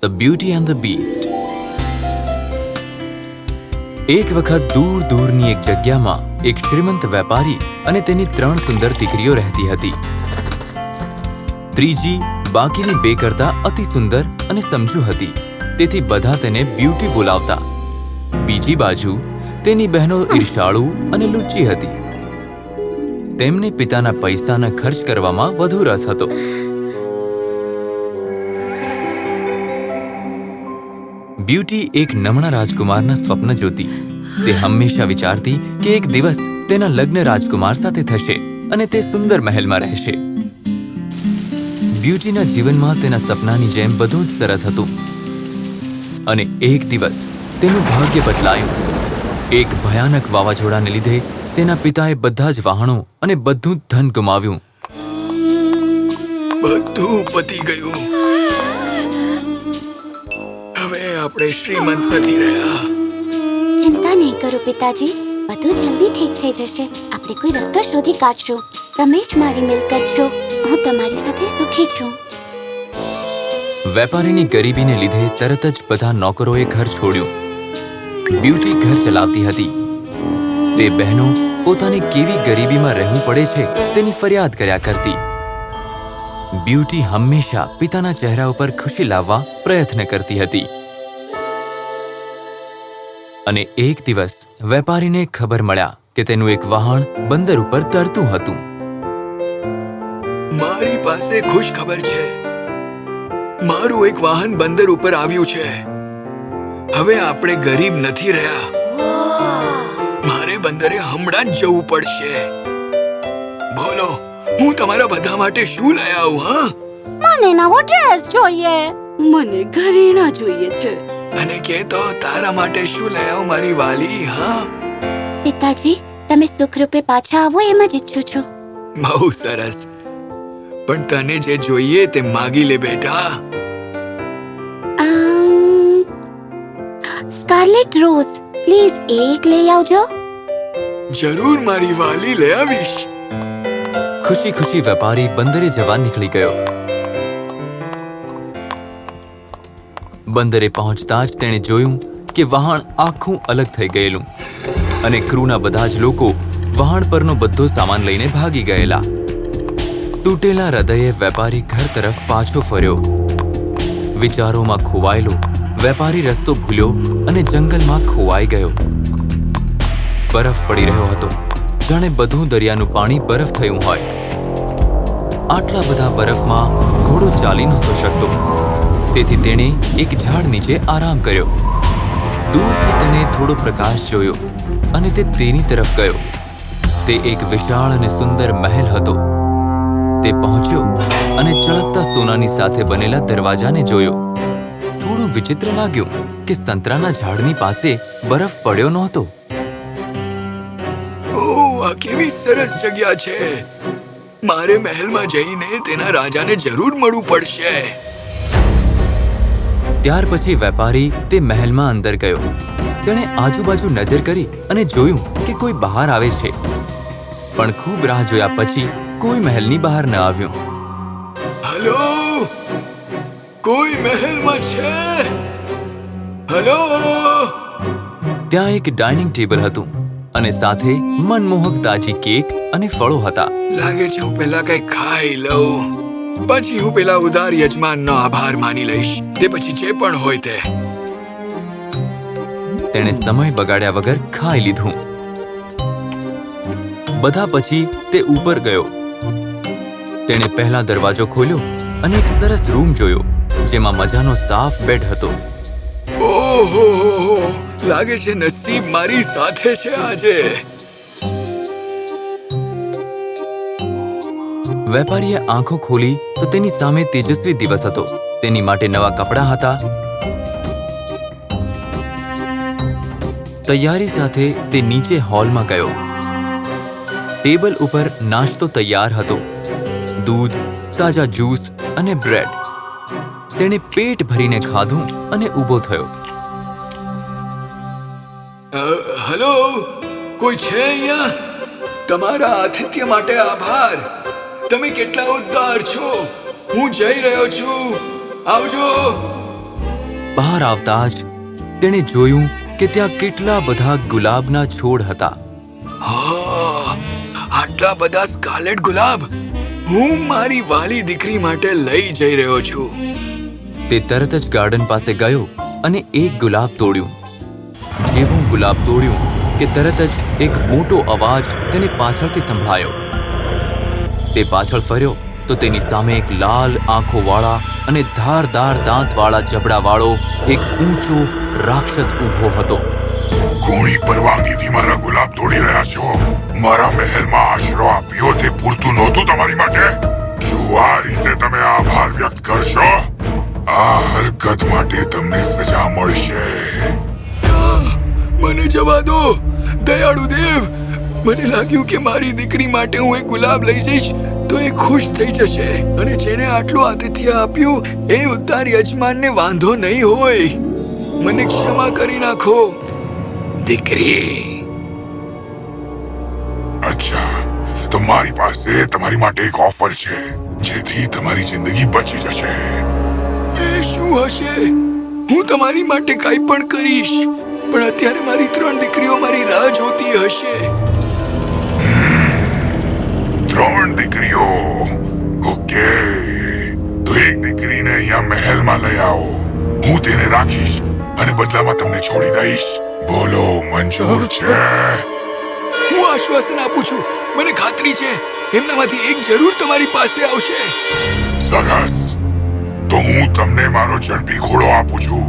The beauty and the Beast. એક વખત દૂર દૂરની એક જગ્યામાં એક શ્રીમંત વેપારી અને તેની 3 સુંદર દીકરીઓ રહેતી હતી. ત્રીજી બાકીની 2 કરતા અતિ સુંદર અને સમજુ હતી, તેથી બધા તેને બ્યુટી બોલાવતા. બીજી બાજુ તેની બહેનો ઈર્ષાળુ અને લુચ્ચી હતી. તેમને પિતાના પૈસાના ખર્ચ કરવામાં વધુ રસ હતો. બ્યુટી એક નમણા રાજકુમારના સ્વપ્ન જોતી. તે હંમેશા વિચારતી કે એક દિવસ તેના લગ્ન રાજકુમાર સાથે થશે અને તે સુંદર મહેલમાં રહેશે. બ્યુટીના જીવનમાં તેના સપનાની જેમ બધું જ સરસ હતું. અને એક દિવસ તેનું ભાગ્ય બદલાયું. એક ભયાનક વાવાઝોડાને લીધે તેના પિતાએ બધા જ વાહનો અને બધું જ ધન ગુમાવ્યું. બધું પતી ગયું. હવે આપણે શ્રીમંત નથી રહ્યા. ચિંતા નહીં કરો પિતાજી, બધું જલ્દી ઠીક થઈ જશે. આપણે કોઈ રસ્તો શોધી કાઢશું. તમે જ મારી મિલકત છો. હું તમારી સાથે સુખી છું. વેપારીની ગરીબીને લીધે તરત જ બધા નોકરોએ ઘર છોડ્યું. બ્યુટી ઘર ચલાવતી હતી. તે બહેનો પોતાની કેવી ગરીબીમાં રહેવું પડે છે તેની ફરિયાદ કર્યા કરતી. બ્યુટી હંમેશા પિતાના ચહેરા ઉપર ખુશી લાવવા પ્રયત્ન કરતી હતી. અને એક દિવસ વેપારીને ખબર મળ્યા કે તેનું એક વાહન બંદર ઉપર તરતું હતું. મારી પાસે ખુશ ખબર છે. મારું એક વાહન બંદર ઉપર આવ્યું છે. હવે આપણે ગરીબ નથી રહ્યા. મારે બંદરે હમણાં જ જવું પડશે. બોલો, હું તમારા બધા માટે શું લઈ આવું? હા, મને નવો ડ્રેસ જોઈએ. મને ઘરેણાં જોઈએ છે. અને કે તો તારા માટે શું લઈ આવું મારી વાલી? હા પિતાજી, તમે સુખરૂપે પાછા આવો એમ જ ઈચ્છું છું. બહુ સરસ. પણ તને જે જોઈએ તે માગી લે બેટા. સ્કાર્લેટ રોઝ, પ્લીઝ એક લઈ આવજો. જરૂર મારી વાલી, લઈ આવીશ. ખુશી ખુશી વેપારી બંદરે જવા નીકળી ગયો. બંદરે પહોંચતા જ તેણે જોયું કે વહાણ આખું અલગ થઈ ગયેલું અને ક્રૂના બધા જ લોકો વહાણ પરનો બધો સામાન લઈને ભાગી ગયેલા. તૂટેલા હૃદયે વેપારી ઘર તરફ પાછો ફર્યો. વિચારોમાં ખોવાયેલો વેપારી રસ્તો ભૂલ્યો અને જંગલમાં ખોવાઈ ગયો. બરફ પડી રહ્યો હતો, જાણે બધું દરિયાનું પાણી બરફ થયું હોય. આટલા બધા બરફમાં ઘોડો ચાલી નહોતો શકતો, તેથી તેણે એક ઝાડ નીચે આરામ કર્યો. દૂરથી તેણે થોડો પ્રકાશ જોયો અને તે તેની તરફ ગયો. તે એક વિશાળ અને સુંદર મહેલ હતો. તે પહોંચ્યો અને ચળકતા સોનાની સાથે બનેલા દરવાજાને જોયો. થોડું વિચિત્ર લાગ્યું કે સંતરાના ઝાડની પાસે બરફ પડ્યો નહોતો. ઓહ, આ કેવી સરસ જગ્યા છે. મારે મહેલમાં જઈને તેના રાજાને જરૂર મળવું પડશે. ત્યાર પછી વેપારી તે મહેલમાં અંદર ગયો. તેણે આજુબાજુ નજર કરી અને જોયું કે કોઈ બહાર આવે છે, પણ ખૂબ રાહ જોયા પછી કોઈ મહેલની બહાર ન આવ્યું. હલો, કોઈ મહેલમાં છે? હલો. ત્યાં એક ડાઇનિંગ ટેબલ હતું અને સાથે મનમોહક તાજી કેક અને ફળો હતા. લાગે છે હું પહેલા કંઈ ખાઈ લઉં, પછી હું પેલા ઉદાર યજમાનનો આભાર માની લઈશ. તે પછી જે પણ હોય તે. તેણે સમય બગાડ્યા વગર ખાઈ લીધું. બધા પછી તે ઉપર ગયો. તેણે પહેલા દરવાજો ખોલ્યો અને એક સરસ રૂમ જોયો, જેમાં મજાનો સાફ બેડ હતો. ઓહો, લાગે છે નસીબ મારી સાથે છે આજે. વેપારીએ આંખો ખોલી તો તેની સામે તેજસ્વી દિવસ હતો. તેની માટે નવા કપડાં હતા. તૈયારી સાથે તે નીચે હોલમાં ગયો. ટેબલ ઉપર નાસ્તો તૈયાર હતો. દૂધ, તાજા જ્યુસ અને બ્રેડ. તેણે પેટ ભરીને ખાધું અને ઊભો થયો. હલો, કોઈ છે અહીંયા? તમારા આતિથ્ય માટે આભાર. તમે કેટલા ઉદાર છો. હું જઈ રહ્યો છું. આવજો. બહાર આવતા જ તેણે જોયું કે ત્યાં કેટલા બધા ગુલાબના છોડ હતા. હા, આટલા બધા સ્કાર્લેટ ગુલાબ હું મારી વાલી દીકરી માટે લઈ જઈ રહ્યો છું. તે તરત જ ગાર્ડન પાસે ગયો અને એક ગુલાબ તોડ્યું. જેવું ગુલાબ તોડ્યું કે તરત જ એક મોટો અવાજ તેને પાછળથી સંભળાયો. તે પાછળ ફર્યો તો તેની સામે એક લાલ આંખોવાળા અને ધારદાર દાંતવાળા જબડાવાળો એક ઊંચો રાક્ષસ ઊભો હતો. કોની પરવાનગીથી મારા ગુલાબ તોડી રહ્યા છો? મારા મહેલમાં આશરો આપ્યો તે પૂરતું નહોતું તમારી માટે? શું આ રીતે તમે આભાર વ્યક્ત કરશો? આ હરકત માટે તમને સજા મળશે. મને જવા દો દયાળુ દેવ. મને લાગ્યું કે મારી દીકરી માટે હું એક ગુલાબ લઈ જઈશ તો એ ખુશ થઈ જશે અને જેને આટલું આતિથ્ય આપ્યું એ ઉદ્ધાર યજમાનને વાંધો નહીં હોય. મને ક્ષમા કરી નાખો દીકરી. અચ્છા, તો મારી પાસે તમારી માટે એક ઓફર છે જેથી તમારી જિંદગી બચી જશે. એ શું હશે? હું તમારી માટે કંઈ પણ કરીશ, પણ અત્યારે મારી 3 દીકરીઓ મારી રાહ જોતી હશે. 3 દીકરીઓ? ઓકે, તો એક દીકરીને અહીંયા મહેલમાં લઈ આવો. હું તેને રાખીશ અને બદલામાં તમને છોડી દઈશ. બોલો, મંજૂર છે? હું આશ્વાસન આપું છું. મને ખાતરી છે એમનામાંથી એક જરૂર તમારી પાસે આવશે. સરસ, તો હું તમને મારો ઝડપી ઘોડો આપું છું.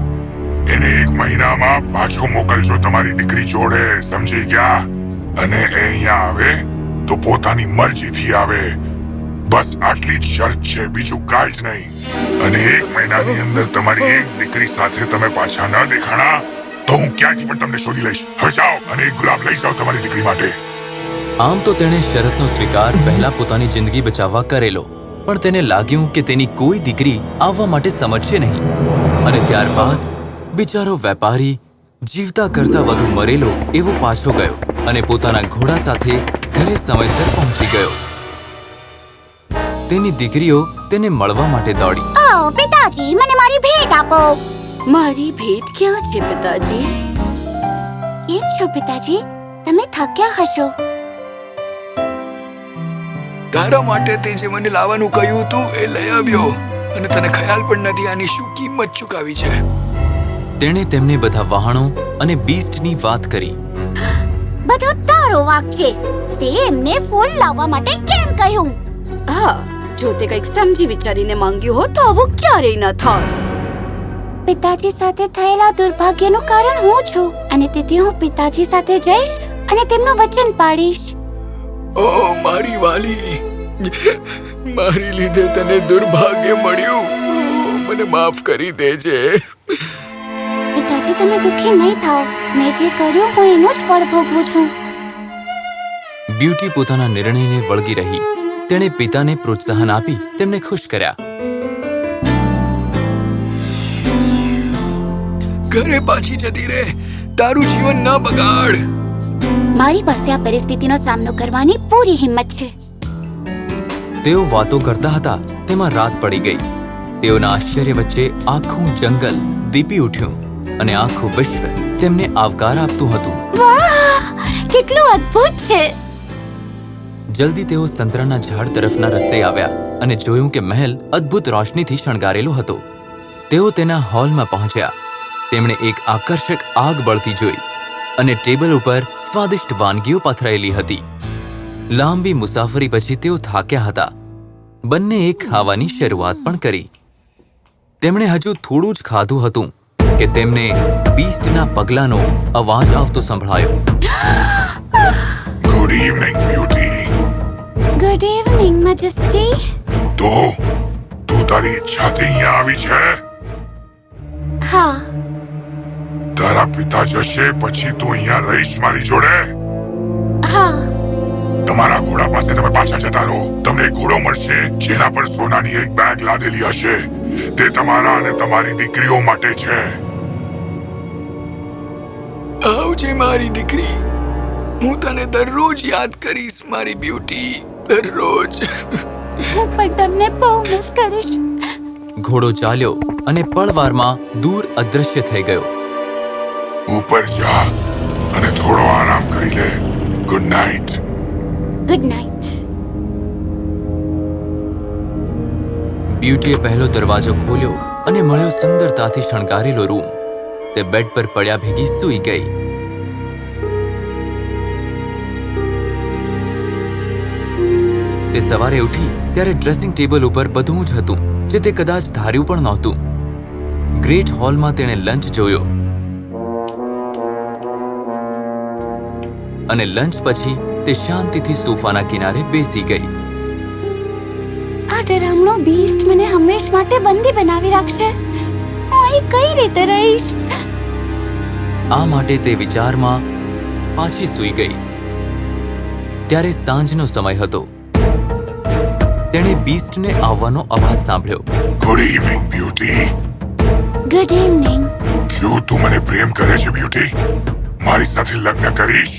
એને 1 મહિનામાં પાછો મોકલજો તમારી દીકરી જોડે, સમજી ગયા? અને એ અહીંયા આવે તો પોતાની મરજીથી આવે. બસ આટલી જ શરત છે, બીજું કાંઈ જ નહીં. અને 1 મહિનાની અંદર તમારી એક દીકરી સાથે તમે પાછા ન દેખાણા તો હું ક્યાંથી પણ તમને શોધી લઈશ. હવે જાઓ અને એક ગુલાબ લઈ જાઓ તમારી દીકરી માટે. આમ તો તેણે શરતનો સ્વીકાર પહેલા પોતાની જિંદગી બચાવવા કરેલો, પણ તેને લાગ્યું કે તેની કોઈ દીકરી આવવા માટે સમજશે નહીં. અને ત્યારબાદ બિચારો વેપારી જીવતા કરતા વધુ મરેલો એવો પાછો ગયો અને પોતાના ઘોડા સાથે ઘરે સમયસર પહોંચી ગયો. તેની દીકરીઓ તેને મળવા માટે દોડી. આવો પિતાજી, મને મારી ભેટ આપો. મારી ભેટ ક્યાં છે પિતાજી? કેમ છો પિતાજી? તમે થાક્યા હશો. તારા માટે તે જે મને લાવવાનું કહ્યું હતું એ લઈ આવ્યો અને તને ખ્યાલ પણ નથી આની શું કિંમત ચૂકવી છે. તેણે તેમને બધા વહાણો અને બીસ્ટની વાત કરી. બધો તારો વાંક છે. તે એમને ફૂલ લાવવા માટે કેમ કહ્યું? હા, જો તે કંઈક સમજી વિચારીને માંગ્યું હોત તો આવું ક્યારેય ન થાત. પિતાજી સાથે થયેલા દુર્ભાગ્યનું કારણ હું છું અને તેથી હું પિતાજી સાથે જઈશ અને તેમનું વચન પાડીશ. ઓ મારી વાલી, મારી લીધે તને દુર્ભાગ્ય મળ્યું. મને માફ કરી દેજે. પિતાજી, તમે દુઃખી નહીં થાઓ. મેં જે કર્યું હું એનું જ ફળ ભોગવું છું. બ્યુટી પોતાના નિર્ણયને વળગી રહી. તેણે પિતાને પ્રોત્સાહન આપી તેમને ખુશ કર્યા. ઘરે પાછી જતી રહે. તારું જીવન ન બગાડ. મારી પાસે આ પરિસ્થિતિનો સામનો કરવાની પૂરી હિંમત છે. તેઓ વાતો કરતા હતા તેમાં રાત પડી ગઈ. તેઓના આશ્ચર્ય વચ્ચે આખું જંગલ દીપી ઉઠ્યું અને આખું વિશ્વ તેમને આવકાર આપતું હતું. વાહ, કેટલું અદ્ભુત છે. જલ્દી તેઓ સંતરાના ઝાડ તરફના રસ્તે આવ્યા અને જોયું કે મહેલ અદ્ભુત રોશનીથી શણગારેલો હતો. તેઓ તેના હોલમાં પહોંચ્યા. તેમણે એક આકર્ષક આગ બળતી જોઈ અને ટેબલ ઉપર સ્વાદિષ્ટ વાનગીઓ પથરાયેલી હતી. લાંબી મુસાફરી પછી તેઓ થાક્યા હતા. બંનેએ ખાવાની શરૂઆત પણ કરી. તેમણે હજુ થોડું જ ખાધું હતું કે તેમને બીસ્ટના પગલાંનો અવાજ આવતો સંભળાયો. Good evening beauty. Good evening majesty. તો તું તારી ઈચ્છાથી અહીંયા આવી છે? હા. તારા પિતા જશે પછી તું અહીંયા રહીશ મારી જોડે? હા. તમારા ઘોડા પાસે તમે પાછા જતા રહો. તમને એક ઘોડો મળશે જેના પર સોનાની એક બેગ લાદેલી હશે. તે તમારા અને તમારી દીકરીઓ માટે છે. આવજે મારી દીકરી. હું તને દરરોજ યાદ કરીશ મારી બ્યુટી. દરરોજ. હું પણ તમને બહુ મિસ કરીશ. ઘોડો ચાલ્યો અને પળવારમાં દૂર અદૃશ્ય થઈ ગયો. ઉપર જા અને થોડો આરામ કરી લે. Good night. Good night. બ્યુટીએ પહેલો દરવાજો ખોલ્યો અને મળ્યો સુંદરતાથી શણગારેલો રૂમ. તે બેડ પર પડ્યા ભેગી સૂઈ ગઈ. તે સવારે ઉઠી ત્યારે ડ્રેસિંગ ટેબલ ઉપર બધું જ હતું જે તે કદાચ ધાર્યું પણ નહોતું. ગ્રેટ હોલમાં તેણે લંચ જોયો અને લંચ પછી તે શાંતિથી સોફાના કિનારે બેસી ગઈ. આ ડરામણો બીસ્ટ મને હંમેશ માટે બંદી બનાવી રાખશે. હું અહીં કઈ રીતે રહીશ? આ માટે તે વિચારમાં પાછી સૂઈ ગઈ. ત્યારે સાંજનો સમય હતો. તેણે બીસ્ટને આવવાનો અવાજ સાંભળ્યો. Good evening beauty. Good evening. શું તું મને પ્રેમ કરે છે બ્યુટી? મારી સાથે લગ્ન કરીશ?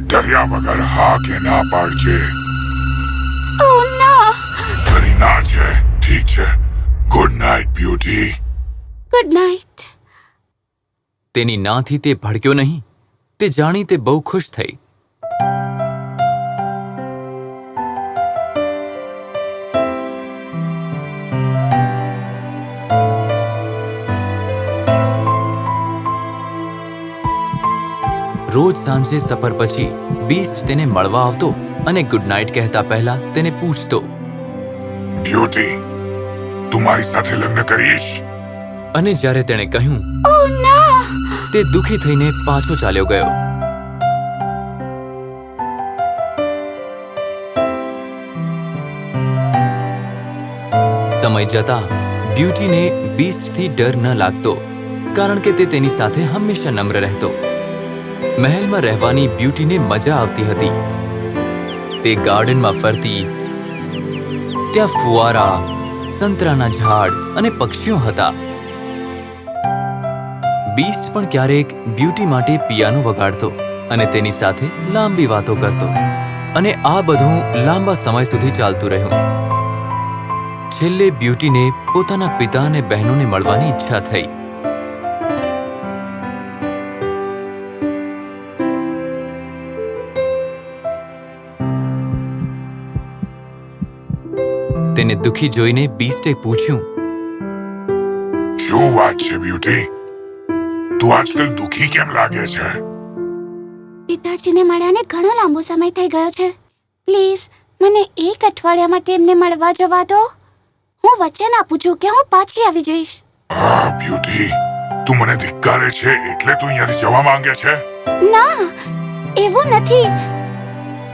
ડર્યા વગર હા કે ના પાડજે. ઓ ના. તારી ના છે. ઠીક છે. Good night beauty. Good night. તેની નાથી તે ભડક્યો નહીં. તે જાણી તે બહુ ખુશ થઈ. રોજ સાંજે સફર પછી બીસ્ટ તેને મળવા આવતો અને ગુડ નાઇટ કહેતા પહેલા તેને પૂછતો. બ્યુટી, તું મારી સાથે લગ્ન કરીશ? અને જ્યારે તેણે કહ્યું ઓ ના. તે દુખી થઈને પાછો ચાલ્યો ગયો. સમય જતા બ્યુટીને બીસ્ટથી ડર ન લાગતો કારણ કે તે તેની સાથે હંમેશા નમ્ર રહેતો. મહેલમાં રહેવાની બ્યુટીને મજા આવતી હતી. તે ગાર્ડનમાં ફરતી. ત્યાં ફુવારા, સંતરાના ઝાડ અને પક્ષીઓ હતા. બીસ્ટ પણ ક્યારેક બ્યુટી માટે પિયાનો વગાડતો અને તેની સાથે લાંબી વાતો કરતો. અને આ બધું લાંબા સમય સુધી ચાલતું રહ્યું. છેલ્લે બ્યુટીને પોતાના પિતા અને બહેનોને મળવાની ઈચ્છા થઈ. તેને દુખી જોઈને બીસ્ટે પૂછ્યું, શું વાત છે બ્યુટી? તું આજકાલ દુખી કેમ લાગે છે? પિતાજીને મળ્યાને ઘણો લાંબો સમય થઈ ગયો છે. પ્લીઝ મને એક અઠવાડિયા માટે એમને મળવા જવા દો. હું વચન આપું છું કે હું પાછી આવી જઈશ. હા બ્યુટી, તું મને ધિક્કારે છે એટલે તું અહીંયાથી જવા માંગે છે? ના, એવું નથી.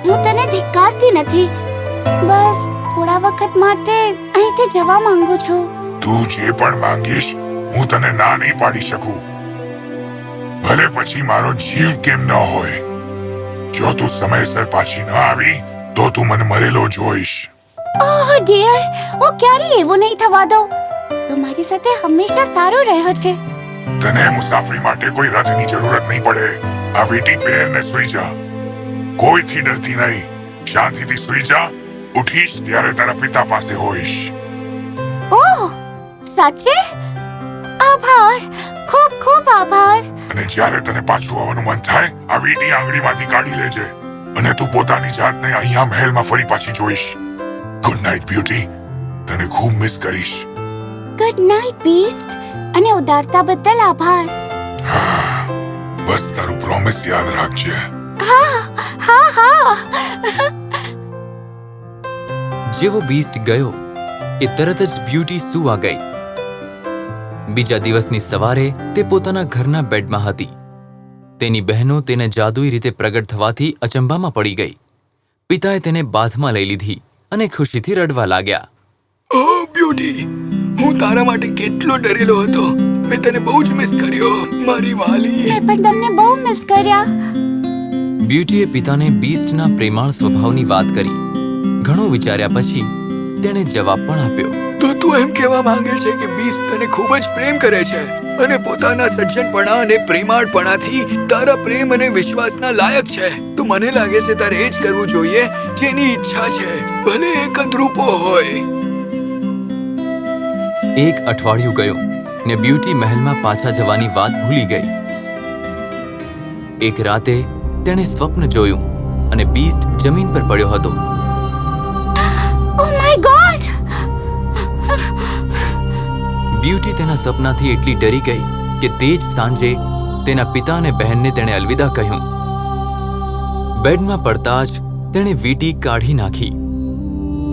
હું તને ધિક્કારતી નથી. બસ થોડા વખત માટે અહીંથી જવા માંગુ છું. તું જે પણ માંગીશ હું તને ના નહીં પાડી શકું. ભલે પછી મારો જીવ કેમ ન હોય. જો તું સમયસર પાછી ન આવી તો તું મને મરેલો જોઈશ. ઓહ ડિયર, હું ક્યારેય એવું નહીં થવા દઉં. તું મારી સાથે હંમેશા સારો રહ્યો છે. તને મુસાફરી માટે કોઈ રથની જરૂરત નહીં પડે. આ વીટી પહેરને સૂઈ જા. કોઈથી ડરતી નહીં. શાંતિથી સૂઈ જા. ઉઠીશ ત્યારે તારા પિતા પાસે હોઈશ. ઓહ, સાચે? આભાર, ખૂબ ખૂબ આભાર. અને જ્યારે તને પાછું આવવાનું મન થાય આ વીટી આંગળીમાંથી કાઢી લેજે અને તું પોતાની જાતને અહીંયા મહેલમાં ફરી પાછી જોઈશ. Good night beauty. તને ખૂબ મિસ કરીશ. Good night Beast. અને ઉદારતા બદલ આભાર. બસ તારું પ્રોમિસ યાદ રાખજે. હા હા હા. જેવો બીસ્ટ ગયો એ તરત જ બ્યુટી સૂવા ગઈ. બીજા દિવસની સવારે તે પોતાના ઘરના બેડમાં હતી. તેની બહેનો તેને જાદુઈ રીતે પ્રગટ થવાથી અચંબામાં પડી ગઈ. પિતાએ તેને બાથમાં લઈ લીધી અને ખુશીથી રડવા લાગ્યા. ઓ બ્યુટી, હું તારા માટે કેટલો ડરેલો હતો. મેં તને બહુ જ મિસ કર્યો મારી વાલી. મેં પણ તમને બહુ મિસ કર્યા. બ્યુટીએ પિતાને બીસ્ટના પ્રેમાળ સ્વભાવની વાત કરી. ઘણું વિચાર્યા પછી તેણે જવાબ પણ આપ્યો. તો તું એમ કહેવા માંગે છે કે બીસ્ટ તને ખૂબ જ પ્રેમ કરે છે અને પોતાના સજ્જનપણા અને પ્રેમાળપણાથી તારા પ્રેમ અને વિશ્વાસના લાયક છે. તો મને લાગે છે તારે એ જ કરવું જોઈએ જેની ઈચ્છા છે, ભલે એ કદરૂપો હોય. એક અઠવાડિયું ગયું ને બ્યુટી મહેલમાં પાછા જવાની વાત ભૂલી ગઈ. એક રાતે તેણે સ્વપ્ન જોયું અને બીસ્ટ જમીન પર પડ્યો હતો. Oh my God! બ્યુટી તેના સપનાથી એટલી ડરી ગઈ કે તે જ સાંજે તેના પિતા અને બહેનને તેણે અલવિદા કહ્યું. બેડમાં પડતા જ તેણે વીંટી કાઢી નાખી.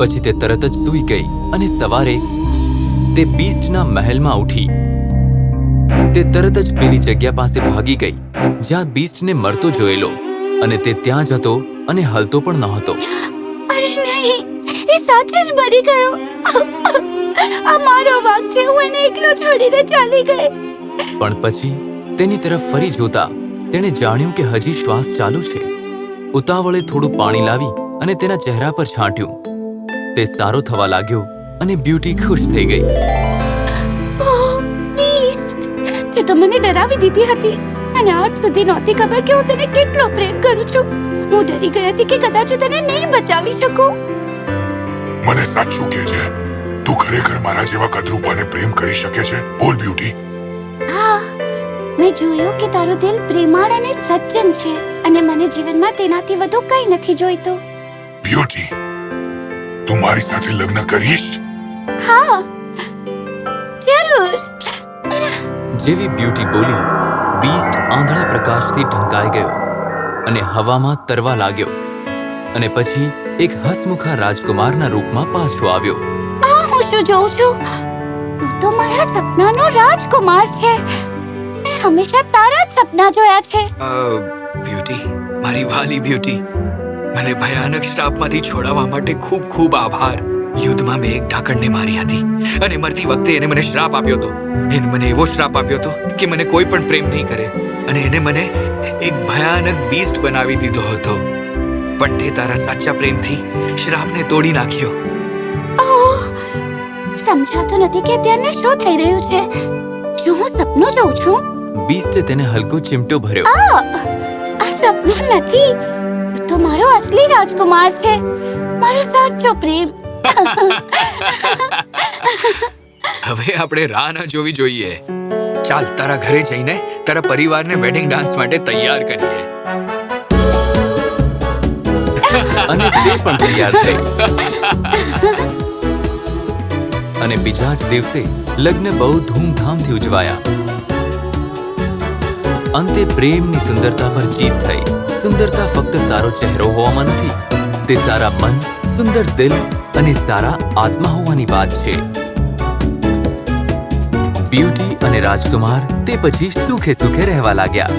પછી તે તરત જ સૂઈ ગઈ અને સવારે તે બીસ્ટના મહેલમાં ઉઠી. તે તરત જ પેલી જગ્યા પાસે ભાગી ગઈ જ્યાં બીસ્ટને મરતો જોયેલો અને તે ત્યાં જ હતો અને હલતો પણ નહોતો. અરે નહીં, એ સાચે જ મરી ગયો. આ મારો વાંક છે. હું એને એકલો છોડીને ચાલી ગઈ. પણ પછી તેની તરફ ફરી જોતા તેણે જાણ્યું કે હજી શ્વાસ ચાલુ છે. ઉતાવળે થોડું પાણી લાવી અને તેના ચહેરા પર છાંટ્યું. તે સારો થવા લાગ્યો અને બ્યુટી ખુશ થઈ ગઈ. ઓહ, બીસ્ટ! તે તો મને ડરાવી દીધી હતી અને આજ સુધી નહોતી ખબર કે હું તને કેટલો પ્રેમ કરું છું. હું ડરી ગઈ હતી કે કદાચ હું તને નહીં બચાવી શકું. મને સાચું કે છે, તું ખરેખર મારા જેવા કદરૂપાને પ્રેમ કરી શકે છે? બોલ બ્યુટી. હા, મેં જોયું કે તારું દિલ પ્રેમાળ અને સજ્જન છે અને મને જીવનમાં તેનાથી વધુ કંઈ નથી જોઈતું. બ્યુટી, તું મારી સાથે લગ્ન કરીશ? હા, જરૂર. જેવી બ્યુટી બોલી, બીસ્ટ આંધળા પ્રકાશથી ઢંકાઈ ગયો અને હવામાં તરવા લાગ્યો અને પછી એક હસમુખા રાજકુમારના રૂપમાં પાછો આવ્યો. આ હું શું જોઉં છું? તું તો મારા સપનાનો રાજકુમાર છે. મેં હંમેશા તારા જ સપના જોયા છે. બ્યુટી, મારી વાલી બ્યુટી, મને ભયાનક શ્રાપમાંથી છોડાવવા માટે ખૂબ ખૂબ આભાર. યુદ્ધમાં મેં એક ડાકણને મારી હતી અને મરતી વખતે એને મને શ્રાપ આપ્યો હતો. એને મને એવો શ્રાપ આપ્યો હતો કે મને કોઈ પણ પ્રેમ નહીં કરે અને એને મને એક ભયાનક બીસ્ટ બનાવી દીધો હતો. પણ તે તારા સાચા પ્રેમથી શ્રાપને તોડી નાખ્યો. ઓહ, સમજાતું નથી કે અત્યારે શું થઈ રહ્યું છે. શું હું સપનું જોઉં છું? બીસ્ટે તેને હલકો ચીમટો ભર્યો. આ સપનું નથી. તું તો મારો અસલી રાજકુમાર છે. મારો સાચો પ્રેમ. હવે આપણે રાહ ન જોવી જોઈએ. ચાલ તારા ઘરે જઈને તારા પરિવારને વેડિંગ ડાન્સ માટે તૈયાર કરીએ. અને તે પણ તૈયાર થઈ અને બીજા જ દિવસે લગ્ન બહુ ધૂમધામથી ઉજવાયા. અંતે પ્રેમની સુંદરતા પર જીત થઈ. સુંદરતા ફક્ત સારો ચહેરો હોવામાં નથી, તે સારા મન, સુંદર દિલ અને સારા આત્મા હોવાની વાત છે. બ્યુટી અને રાજકુમાર તે પછી સુખે સુખે રહેવા લાગ્યા.